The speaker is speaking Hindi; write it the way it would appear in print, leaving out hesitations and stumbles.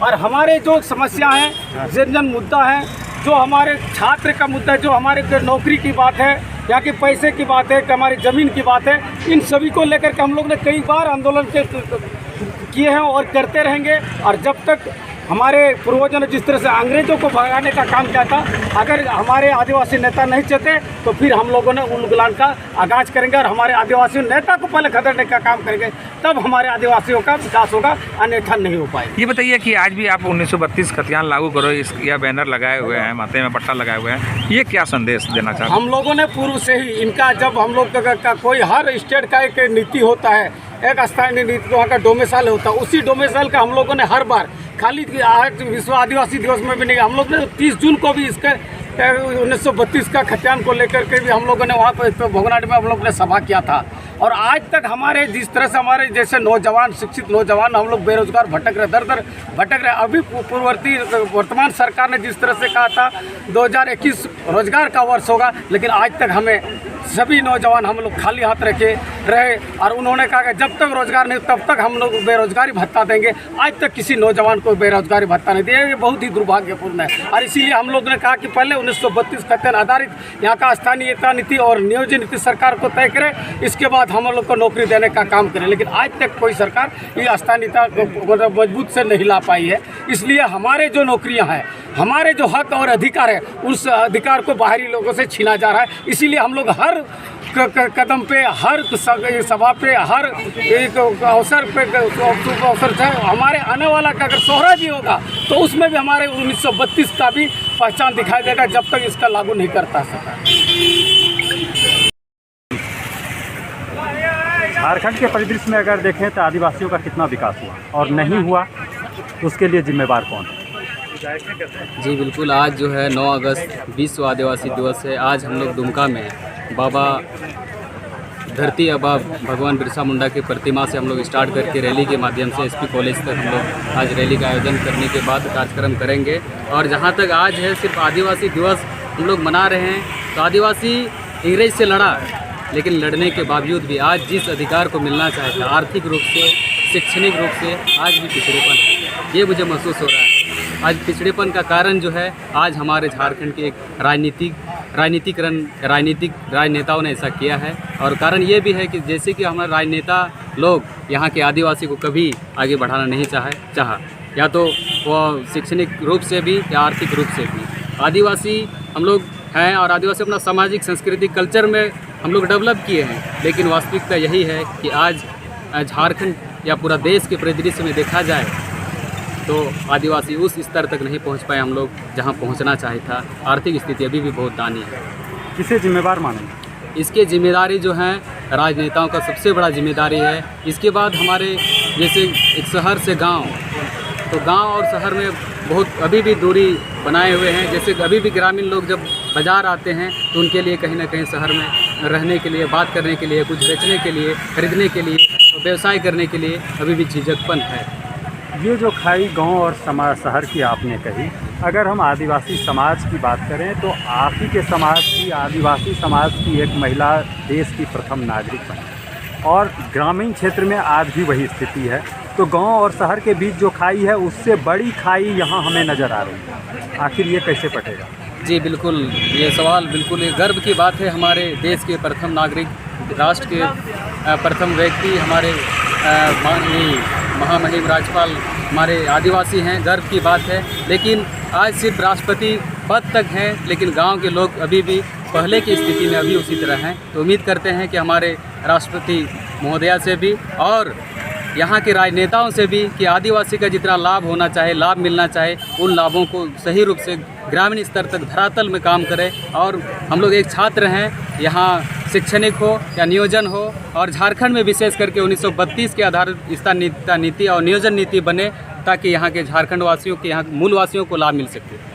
और हमारे जो समस्या हैं, जन मुद्दा है, जो हमारे छात्र का मुद्दा है, जो हमारे नौकरी की बात है, या कि पैसे की बात है, कि हमारी ज़मीन की बात है, इन सभी को लेकर के हम लोग ने कई बार आंदोलन किए हैं और करते रहेंगे। और जब तक हमारे पूर्वजों ने जिस तरह से अंग्रेज़ों को भगाने का काम किया था, अगर हमारे आदिवासी नेता नहीं चाहते तो फिर हम लोगों ने उन्मूलन का आगाज़ करेंगे और हमारे आदिवासी नेता को पहले खदेड़ने का काम करेंगे, तब हमारे आदिवासियों का विकास होगा, अन्यथा नहीं हो पाएगा। ये बताइए कि आज भी आप 1932 खतियान लागू करो इस या बैनर लगाए हुए हैं, माथे में पट्टा लगाए हुए हैं, ये क्या संदेश देना चाहते हैं? हम लोगों ने पूर्व से ही इनका, जब हम लोग का कोई हर स्टेट का एक नीति होता है, एक स्थानीय नीति वहाँ का डोमिसाइल होता है, उसी डोमिसाइल का हम लोगों ने हर बार, खाली आज विश्व आदिवासी दिवस में भी नहीं, हम लोग ने 30 जून को भी इसके 1932 का खतियान को लेकर के भी हम लोगों ने वहाँ पर भोगनाट में हम लोग ने सभा किया था। और आज तक हमारे जिस तरह से हमारे जैसे नौजवान, शिक्षित नौजवान हम लोग बेरोजगार भटक रहे, दर दर भटक रहे। अभी वर्तमान सरकार ने जिस तरह से कहा था 2021 रोजगार का वर्ष होगा, लेकिन आज तक हमें सभी नौजवान हम लोग खाली हाथ रखे रहे और उन्होंने कहा कि जब तक रोजगार नहीं तब तक हम लोग बेरोजगारी भत्ता देंगे। आज तक किसी नौजवान को बेरोजगारी भत्ता नहीं दिया, ये बहुत ही दुर्भाग्यपूर्ण है। और इसीलिए हम लोग ने कहा कि पहले 1932 खतियान आधारित यहाँ का स्थानीयता नीति और नियोजन नीति सरकार को तय करे, इसके बाद हम लोग को नौकरी देने का काम करें। लेकिन आज तक कोई सरकार ये स्थानीयता को मजबूत से नहीं ला पाई है। इसलिए हमारे जो नौकरियाँ हैं, हमारे जो हक और अधिकार है, उस अधिकार को बाहरी लोगों से छीना जा रहा है। इसीलिए हम लोग हर कदम पे, हर सभा पे, हर एक अवसर पे, अवसर है हमारे आने वाला का अगर सोहरा भी होगा तो उसमें भी हमारे 1932 का भी पहचान दिखाई देगा, जब तक इसका लागू नहीं करता सरकार। झारखंड के परिदृश्य में अगर देखें तो आदिवासियों का कितना विकास हुआ और नहीं हुआ, उसके लिए जिम्मेवार कौन है? जी बिल्कुल, आज जो है 9 अगस्त विश्व आदिवासी दिवस है। आज हम लोग दुमका में बाबा धरती आबा भगवान बिरसा मुंडा की प्रतिमा से हम लोग स्टार्ट करके रैली के माध्यम से एसपी कॉलेज तक हम लोग आज रैली का आयोजन करने के बाद कार्यक्रम करेंगे। और जहाँ तक आज है सिर्फ आदिवासी दिवस हम लोग मना रहे हैं, तो आदिवासी अंग्रेज से लड़ा, लेकिन लड़ने के बावजूद भी आज जिस अधिकार को मिलना चाहता, आर्थिक रूप से, शैक्षणिक रूप से, आज भी पिछड़ेपन है। ये मुझे महसूस हो रहा है। आज पिछड़ेपन का कारण जो है, आज हमारे झारखंड के एक राजनेताओं ने ऐसा किया है। और कारण ये भी है कि जैसे कि हमारे राजनेता लोग यहाँ के आदिवासी को कभी आगे बढ़ाना नहीं चाहा, या तो वो शैक्षणिक रूप से भी या आर्थिक रूप से भी। आदिवासी हम लोग हैं और आदिवासी अपना सामाजिक, सांस्कृतिक, कल्चर में हम लोग डेवलप किए हैं, लेकिन वास्तविकता यही है कि आज झारखंड या पूरा देश के परिदृश्य में देखा जाए तो आदिवासी उस स्तर तक नहीं पहुंच पाए हम लोग जहां पहुंचना चाहिए था। आर्थिक स्थिति अभी भी बहुत दयनीय है। किसे जिम्मेवार मानेंगे? इसके जिम्मेदारी जो हैं राजनेताओं का सबसे बड़ा जिम्मेदारी है। इसके बाद हमारे जैसे एक शहर से गांव, तो गांव और शहर में बहुत अभी भी दूरी बनाए हुए हैं। जैसे अभी भी ग्रामीण लोग जब बाज़ार आते हैं तो उनके लिए कहीं ना कहीं शहर में रहने के लिए, बात करने के लिए, कुछ बेचने के लिए, खरीदने के लिए, व्यवसाय करने के लिए अभी भी झिझकपन है। ये जो खाई गांव और शहर की आपने कही, अगर हम आदिवासी समाज की बात करें तो आप ही के समाज की, आदिवासी समाज की एक महिला देश की प्रथम नागरिक बनी और ग्रामीण क्षेत्र में आज भी वही स्थिति है। तो गांव और शहर के बीच जो खाई है, उससे बड़ी खाई यहाँ हमें नज़र आ रही है। आखिर ये कैसे पटेगा? जी बिल्कुल, ये सवाल बिल्कुल एक गर्व की बात है। हमारे देश के प्रथम नागरिक, राष्ट्र के प्रथम व्यक्ति हमारे महामहिम राज्यपाल हमारे आदिवासी हैं, गर्व की बात है। लेकिन आज सिर्फ राष्ट्रपति पद तक हैं, लेकिन गांव के लोग अभी भी पहले की स्थिति में अभी उसी तरह हैं। तो उम्मीद करते हैं कि हमारे राष्ट्रपति महोदया से भी और यहाँ के राजनेताओं से भी कि आदिवासी का जितना लाभ होना चाहे, लाभ मिलना चाहे, उन लाभों को सही रूप से ग्रामीण स्तर तक धरातल में काम करें। और हम लोग एक छात्र हैं, यहाँ शैक्षणिक हो या नियोजन हो, और झारखंड में विशेष करके 1932 के आधारित स्थानीयता नीति और नियोजन नीति बने, ताकि यहाँ के झारखंड वासियों के, यहाँ मूल वासियों को लाभ मिल सके।